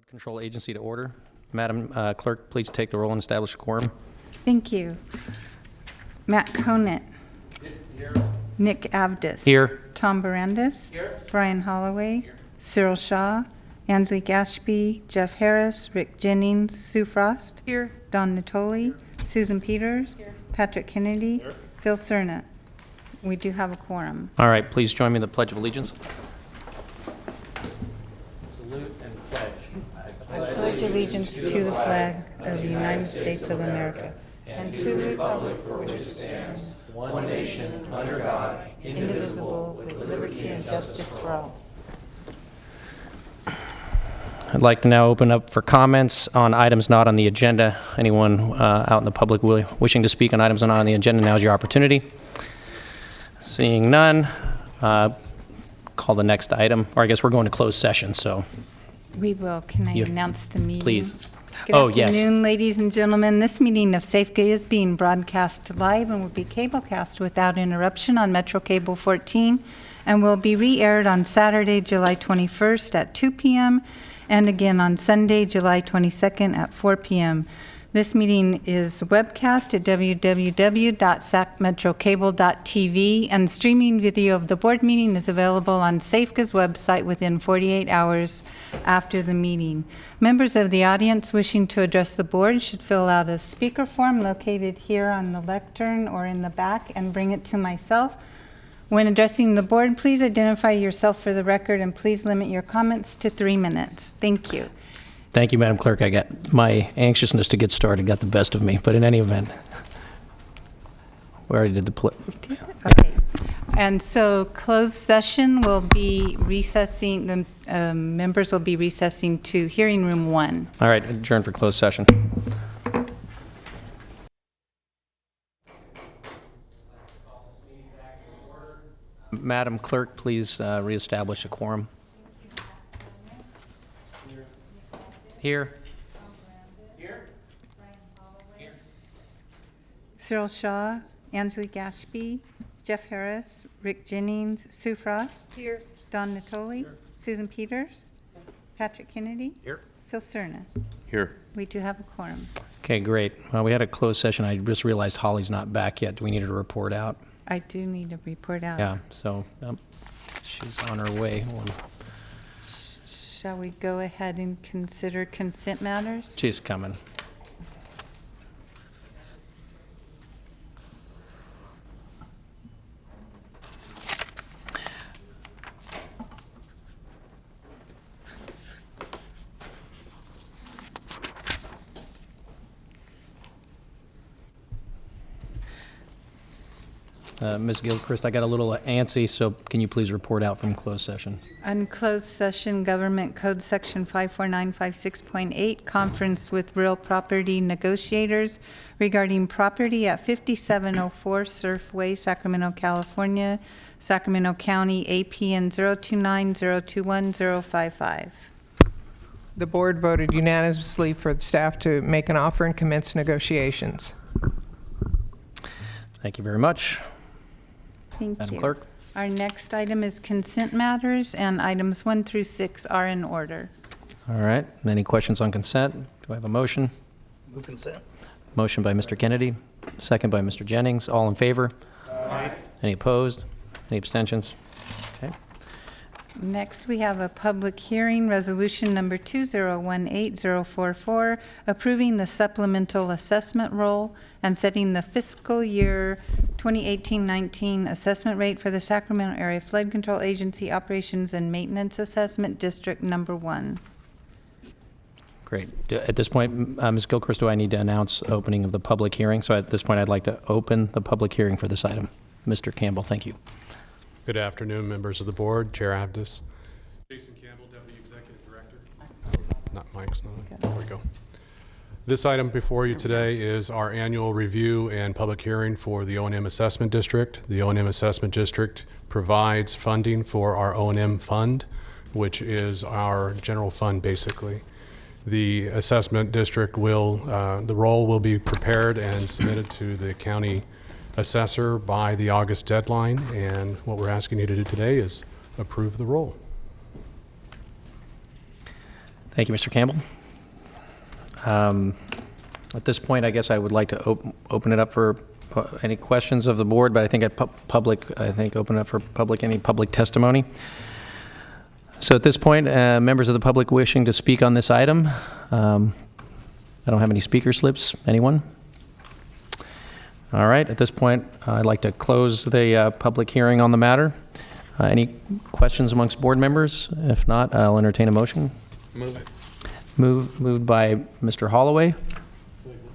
Control Agency to order. Madam Clerk, please take the roll and establish a quorum. Thank you. Matt Conant. Here. Nick Avdis. Here. Tom Barandis. Here. Brian Holloway. Here. Cyril Shaw. Angelique Ashby. Jeff Harris. Rick Jennings. Sue Frost. Here. Don Natoli. Susan Peters. Here. Patrick Kennedy. Here. Phil Cerna. We do have a quorum. All right, please join me in the Pledge of Allegiance. Salute and pledge. I pledge allegiance to the flag of the United States of America and to the republic for which it stands, One nation, under God, indivisible, with liberty and justice for all. I'd like to now open up for comments on items not on the agenda. Anyone out in the public wishing to speak on items not on the agenda, now is your opportunity. Seeing none, call the next item, or I guess we're going to closed session, so We will. Can I You- announce the meeting? please. Good Oh, yes. afternoon, ladies and gentlemen. This meeting of SAFECA is being broadcast live and will be cablecast without interruption on Metro Cable 14 and will be re-aired on Saturday, July 21st at 2 p.m. and again on Sunday, July 22nd at 4 p.m. This meeting is webcast at www.sacmetrocable.tv, and streaming video of the board meeting is available on SAFECA's website within 48 hours after the meeting. Members of the audience wishing to address the board should fill out a speaker form located here on the lectern or in the back and bring it to myself. When addressing the board, please identify yourself for the record and please limit your comments to 3 minutes. Thank you. Thank you, Madam Clerk. I got my anxiousness to get started got the best of me, but in any event, we already did the Okay. And so closed session will be recessing, the members will be recessing to hearing room 1. All right, adjourn for closed session. Madam Clerk, please reestablish a quorum. Here. Cyril Shaw, Angelique Ashby, Jeff Harris, Rick Jennings, Sue Frost. Here. Don Natoli. Susan Peters. Patrick Kennedy. Here. Phil Cerna. Here. We do have a quorum. Okay, great. Well, we had a closed session. I just realized Holly's not back yet. Do we need her to report out? I do need a report out. Yeah, so she's on her way. Shall we go ahead and consider consent matters? She's coming. Ms. Gilchrist, I got a little antsy, so can you please report out from closed session? Unclosed session, Government Code Section 54956.8, conference with real property negotiators regarding property at 5704 Surfway, Sacramento, California, Sacramento County, APN 029021055. The board voted unanimously for the staff to make an offer and commence negotiations. Thank you very much. Thank you. Madam Clerk? Our next item is consent matters, and items 1 through 6 are in order. All right, any questions on consent? Do I have a motion? Move consent. Motion by Mr. Kennedy, second by Mr. Jennings. All in favor? Aye. Any opposed? Any abstentions? Okay. Next, we have a public hearing, resolution number 2018044, approving the supplemental assessment roll and setting the fiscal year 2018-19 assessment rate for the Sacramento Area Flood Control Agency Operations and Maintenance Assessment District Number 1. Great. At this point, Ms. Gilchrist, do I need to announce opening of the public hearing? So at this point, I'd like to open the public hearing for this item. Mr. Campbell, thank you. Good afternoon, members of the board, Chair Avdis. Jason Campbell, Deputy Executive Director. Not Mike's, no. There we go. This item before you today is our annual review and public hearing for the O&M Assessment District. The O&M Assessment District provides funding for our O&M fund, which is our general fund, basically. The assessment district will, the roll will be prepared and submitted to the county assessor by the August deadline, and what we're asking you to do today is approve the roll. Thank you, Mr. Campbell. At this point, I guess I would like to open it up for any questions of the board, but I think open it up for any public testimony. So at this point, members of the public wishing to speak on this item, I don't have any speaker slips. Anyone? All right, at this point, I'd like to close the public hearing on the matter. Any questions amongst board members? If not, I'll entertain a motion. Move it. Moved by Mr. Holloway,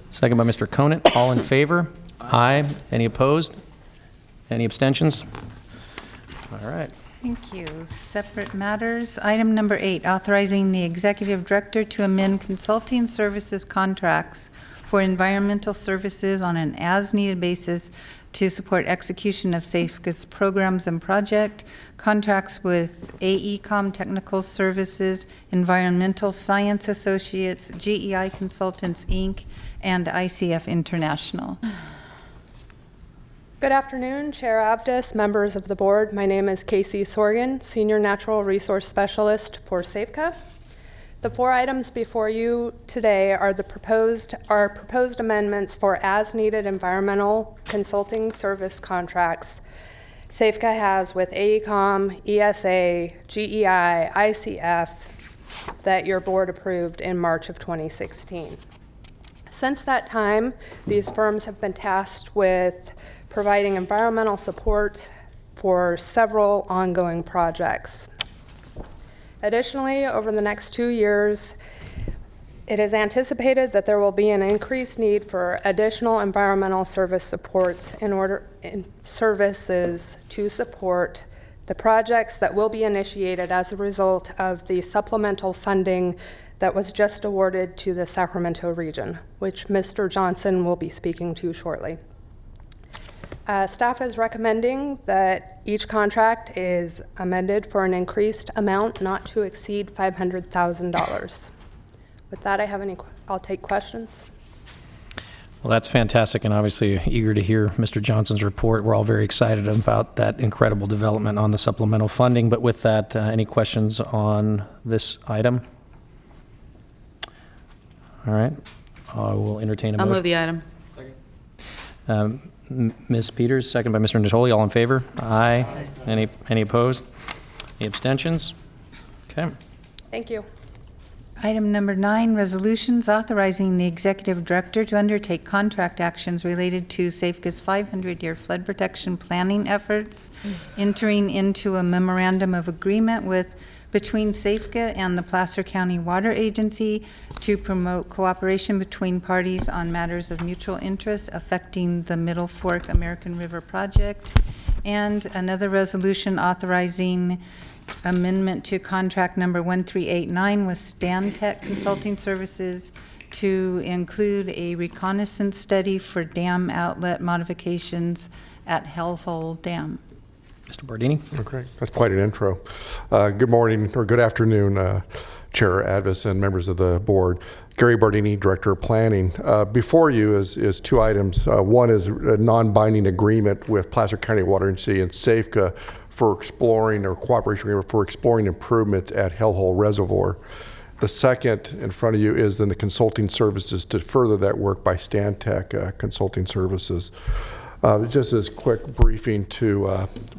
second by Mr. Conant. All in favor? Aye. Any opposed? Any abstentions? All right. Thank you. Separate matters. Item number 8, authorizing the executive director to amend consulting services contracts for environmental services on an as-needed basis to support execution of SAFEGA's programs and project contracts with AECOM Technical Services, Environmental Science Associates, GEI Consultants, Inc., and ICF International. Good afternoon, Chair Avdis, members of the board. My name is Casey Sorgan, Senior Natural Resource Specialist for SAFEGA. The 4 items before you today are proposed amendments for as-needed environmental consulting service contracts SAFEGA has with AECOM, ESA, GEI, ICF that your board approved in March of 2016. Since that time, these firms have been tasked with providing environmental support for several ongoing projects. Additionally, over the next 2 years, it is anticipated that there will be an increased need for additional environmental service supports services to support the projects that will be initiated as a result of the supplemental funding that was just awarded to the Sacramento region, which Mr. Johnson will be speaking to shortly. Staff is recommending that each contract is amended for an increased amount not to exceed $500,000. With that, I'll take questions. Well, that's fantastic, and obviously eager to hear Mr. Johnson's report. We're all very excited about that incredible development on the supplemental funding. But with that, any questions on this item? All right, I will entertain a motion. I'll move the item. Ms. Peters, second by Mr. Natoli. All in favor? Aye. Any opposed? Any abstentions? Okay. Thank you. Item number 9, resolutions authorizing the executive director to undertake contract actions related to SAFEGA's 500-year flood protection planning efforts, entering into a memorandum of agreement between SAFEGA and the Placer County Water Agency to promote cooperation between parties on matters of mutual interest affecting the Middle Fork American River project, and another resolution authorizing amendment to contract number 1389 with Stantec Consulting Services to include a reconnaissance study for dam outlet modifications at Hellhole Dam. Mr. Bardini. Okay, that's quite an intro. Good morning or good afternoon, Chair Advis and members of the board. Gary Bardini, Director of Planning. Before you is 2 items. One is a non-binding agreement with Placer County Water Agency and SAFEGA for exploring, or cooperation agreement for exploring improvements at Hellhole Reservoir. The second in front of you is then the consulting services to further that work by Stantec Consulting Services. Just as quick briefing to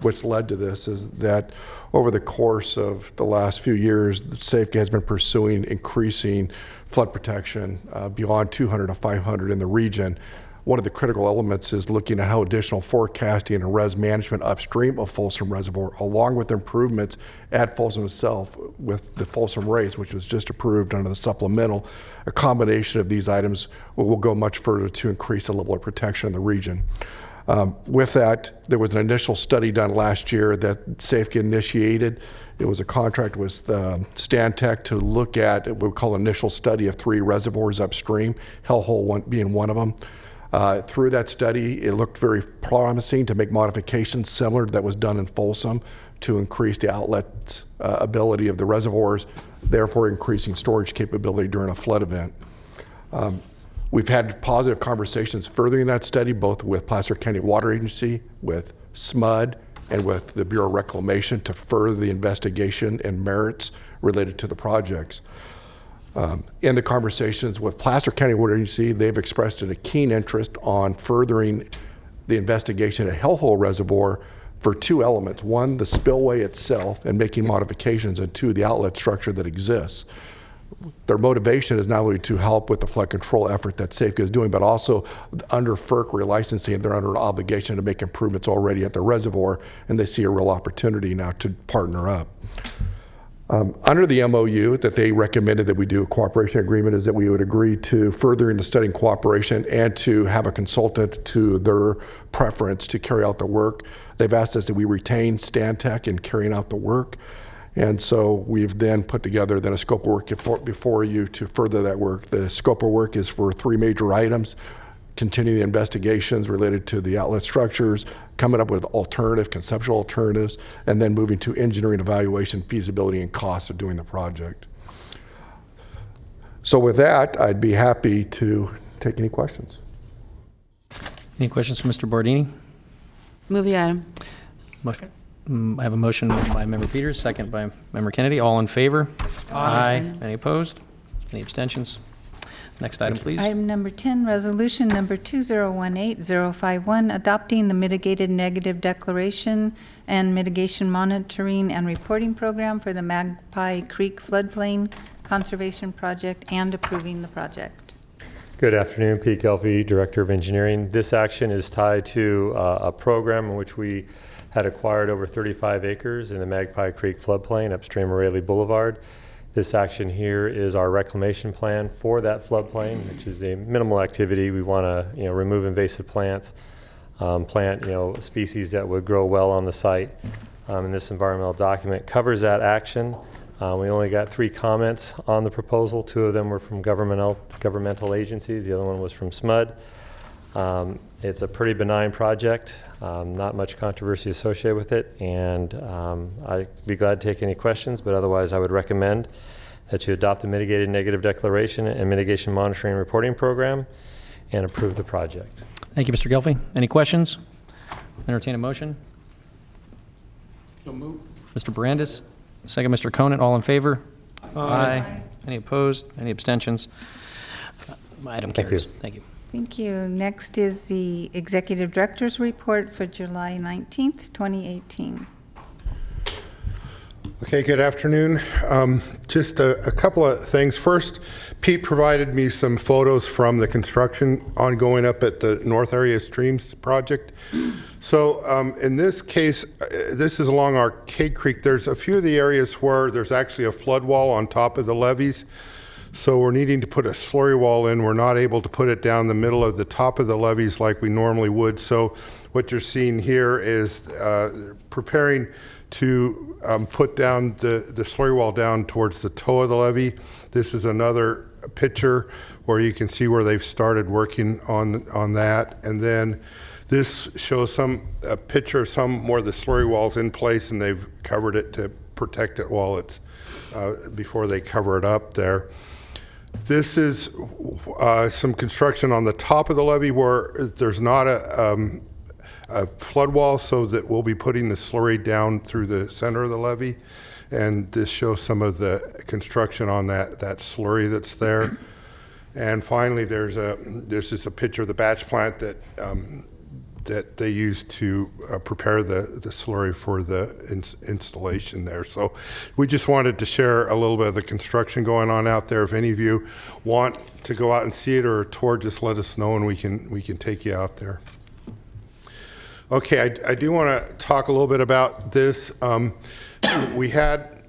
what's led to this is that over the course of the last few years, SAFEGA has been pursuing increasing flood protection beyond 200 to 500 in the region. One of the critical elements is looking at how additional forecasting and res management upstream of Folsom Reservoir, along with improvements at Folsom itself with the Folsom raise, which was just approved under the supplemental. A combination of these items will go much further to increase the level of protection in the region. With that, there was an initial study done last year that SAFEGA initiated. It was a contract with Stantec to look at what we call an initial study of 3 reservoirs upstream, Hellhole being one of them. Through that study, it looked very promising to make modifications similar to that was done in Folsom to increase the outlet ability of the reservoirs, therefore increasing storage capability during a flood event. We've had positive conversations furthering that study, both with Placer County Water Agency, with SMUD, and with the Bureau of Reclamation to further the investigation and merits related to the projects. In the conversations with Placer County Water Agency, they've expressed a keen interest on furthering the investigation at Hellhole Reservoir for two elements. One, the spillway itself and making modifications, and two, the outlet structure that exists. Their motivation is not only to help with the flood control effort that Safeco is doing, but also under FERC relicensing, they're under an obligation to make improvements already at the reservoir, and they see a real opportunity now to partner up. Under the MOU that they recommended that we do a cooperation agreement is that we would agree to furthering the study and cooperation and to have a consultant to their preference to carry out the work. They've asked us that we retain Stantec in carrying out the work. And so we've then put together then a scope of work before you to further that work. The scope of work is for 3 major items: continue the investigations related to the outlet structures, coming up with conceptual alternatives, and then moving to engineering evaluation, feasibility, and costs of doing the project. So with that, I'd be happy to take any questions. Any questions for Mr. Bordini? Move the item. I have a motion by Member Peters, second by Member Kennedy. All in favor? Aye. Any opposed? Any abstentions? Next item, please. Item number 10, resolution number 2018-051, adopting the mitigated negative declaration and mitigation monitoring and reporting program for the Magpie Creek floodplain conservation project and approving the project. Good afternoon, Pete Gelfi, Director of Engineering. This action is tied to a program in which we had acquired over 35 acres in the Magpie Creek floodplain upstream of Raleigh Boulevard. This action here is our reclamation plan for that floodplain, which is a minimal activity. We want to, remove invasive plants, plant, species that would grow well on the site. And this environmental document covers that action. We only got 3 comments on the proposal. 2 of them were from governmental agencies. The other one was from SMUD. It's a pretty benign project, not much controversy associated with it, and I'd be glad to take any questions, but otherwise I would recommend that you adopt the mitigated negative declaration and mitigation monitoring and reporting program and approve the project. Thank you, Mr. Gelfi. Any questions? Entertain a motion. So move. Mr. Barandis, second Mr. Conant. All in favor? Aye. Any opposed? Any abstentions? Item carries. Thank you. Thank you. Next is the Executive Director's Report for July 19th, 2018. Okay, good afternoon. Just a couple of things. First, Pete provided me some photos from the construction ongoing up at the North Area Streams project. So in this case, this is along Arcade Creek. There's a few of the areas where there's actually a flood wall on top of the levees. So we're needing to put a slurry wall in. We're not able to put it down the middle of the top of the levees like we normally would. So what you're seeing here is preparing to put down the slurry wall down towards the toe of the levee. This is another picture where you can see where they've started working on that. And then this shows a picture of where the slurry wall's in place, and they've covered it to protect it while it's before they cover it up there. This is some construction on the top of the levee where there's not a flood wall, so that we'll be putting the slurry down through the center of the levee. And this shows some of the construction on that slurry that's there. And finally, this is a picture of the batch plant that they use to prepare the slurry for the installation there. So we just wanted to share a little bit of the construction going on out there. If any of you want to go out and see it or a tour, just let us know and we can take you out there. Okay, I do want to talk a little bit about this. We had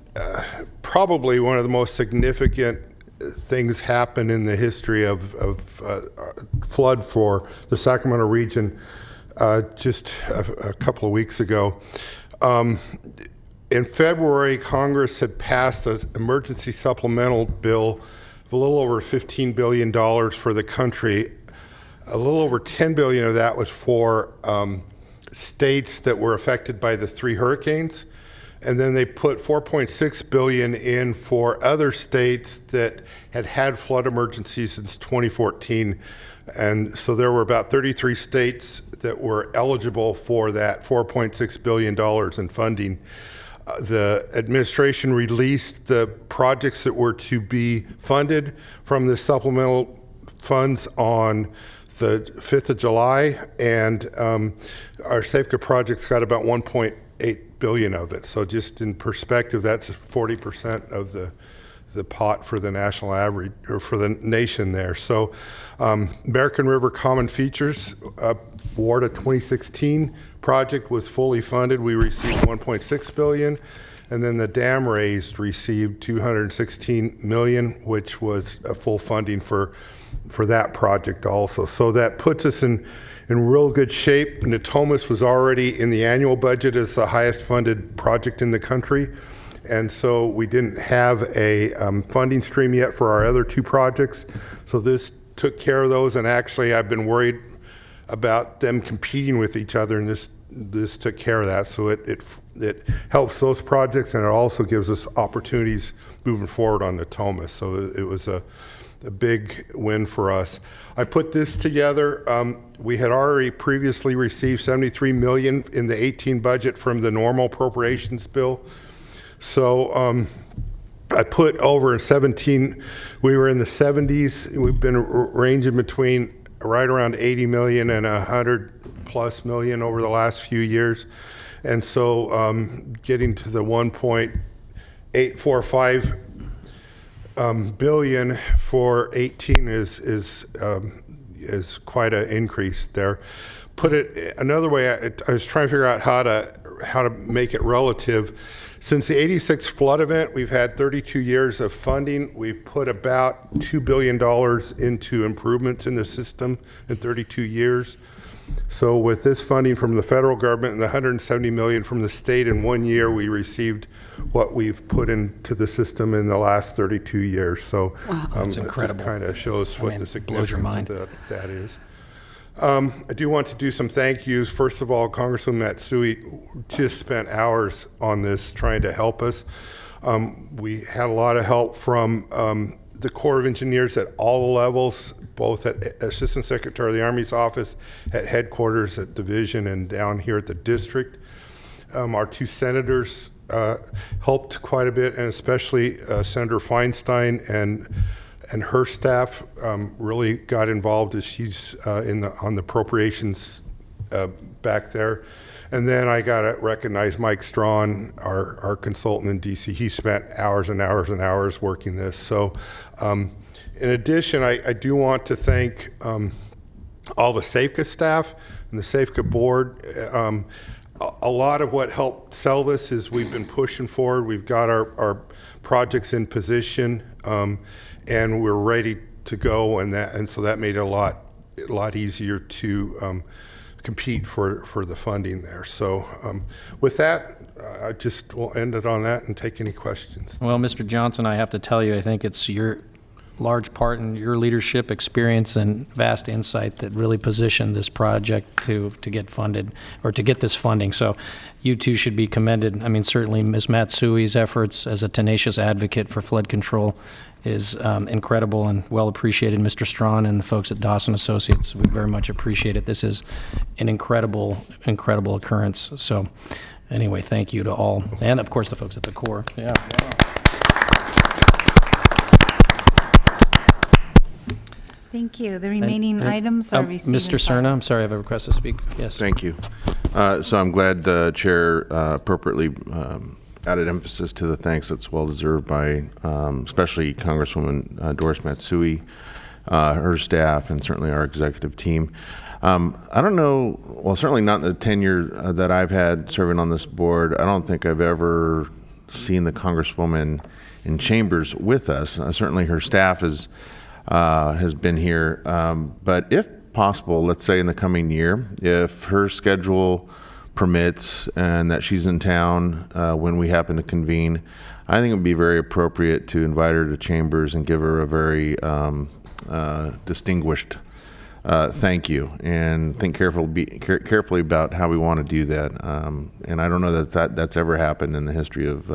probably one of the most significant things happen in the history of flood for the Sacramento region just a couple of weeks ago. In February, Congress had passed an emergency supplemental bill of a little over $15 billion for the country. A little over $10 billion of that was for states that were affected by the 3 hurricanes. And then they put $4.6 billion in for other states that had flood emergencies since 2014. And so there were about 33 states that were eligible for that $4.6 billion in funding. the administration released the projects that were to be funded from the supplemental funds on the 5th of July, and our Safeco project's got about 1.8 billion of it. So just in perspective, that's 40% of the pot for the national average, or for the nation there. So American River Common Features Warda 2016 project was fully funded. We received 1.6 billion, and then the dam raised received 216 million, which was a full funding for that project also. So that puts us in real good shape. Natomas was already in the annual budget as the highest funded project in the country. And so we didn't have a funding stream yet for our other two projects. So this took care of those, and actually I've been worried about them competing with each other, and this took care of that. So it helps those projects, and it also gives us opportunities moving forward on Natomas. So it was a big win for us. I put this together. We had already previously received $73 million in the 18 budget from the normal appropriations bill. So I put over in 17, we were in the 70s. We've been ranging between right around 80 million and 100 plus million over the last few years. And so getting to the 1.845 billion for 18 is quite an increase there. Put it another way, I was trying to figure out how to make it relative. Since the 86 flood event, we've had 32 years of funding. We've put about $2 billion into improvements in the system in 32 years. So with this funding from the federal government and the $170 million from the state in 1 year, we received what we've put into the system in the last 32 years. So That's incredible. It just kind of shows what the blows your significance mind. of that is. I do want to do some thank yous. First of all, Congresswoman Matsui just spent hours on this trying to help us. We had a lot of help from the Corps of Engineers at all levels, both at Assistant Secretary of the Army's office, at headquarters, at division, and down here at the district. Our two senators helped quite a bit, and especially Senator Feinstein and her staff really got involved as she's on the appropriations back there. And then I got to recognize Mike Strawn, our consultant in DC. He spent hours and hours and hours working this. So in addition, I do want to thank all the Safeco staff and the Safeco board. A lot of what helped sell this is we've been pushing forward. We've got our projects in position, and we're ready to go, and so that made it a lot easier to compete for the funding there. So with that, I just will end it on that and take any questions. Well, Mr. Johnson, I have to tell you, I think it's your large part in your leadership experience and vast insight that really positioned this project to get funded, or to get this funding. So you two should be commended. I mean, certainly Ms. Matsui's efforts as a tenacious advocate for flood control is incredible and well appreciated. Mr. Strawn and the folks at Dawson Associates, we very much appreciate it. This is an incredible occurrence. So anyway, thank you to all. And of course the folks at the Corps. Yeah. Thank you. The remaining items are received. Mr. Cerna, I'm sorry, I have a request to speak. Yes. Thank you. So I'm glad the chair appropriately added emphasis to the thanks that's well deserved by especially Congresswoman Doris Matsui, her staff, and certainly our executive team. I don't know, well, certainly not in the tenure that I've had serving on this board. I don't think I've ever seen the Congresswoman in chambers with us. Certainly her staff has been here, but if possible, let's say in the coming year, if her schedule permits and that she's in town when we happen to convene, I think it would be very appropriate to invite her to chambers and give her a very distinguished thank you, and think carefully about how we want to do that. And I don't know that's ever happened in the history of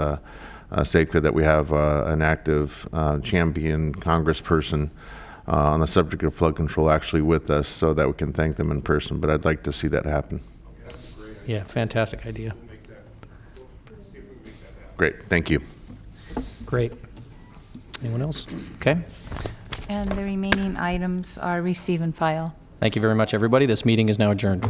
Safeco, that we have an active champion congressperson on the subject of flood control actually with us, so that we can thank them in person. But I'd like to see that happen. Yeah, fantastic idea. Great, thank you. Great. Anyone else? Okay. And the remaining items are receive and file. Thank you very much, everybody. This meeting is now adjourned.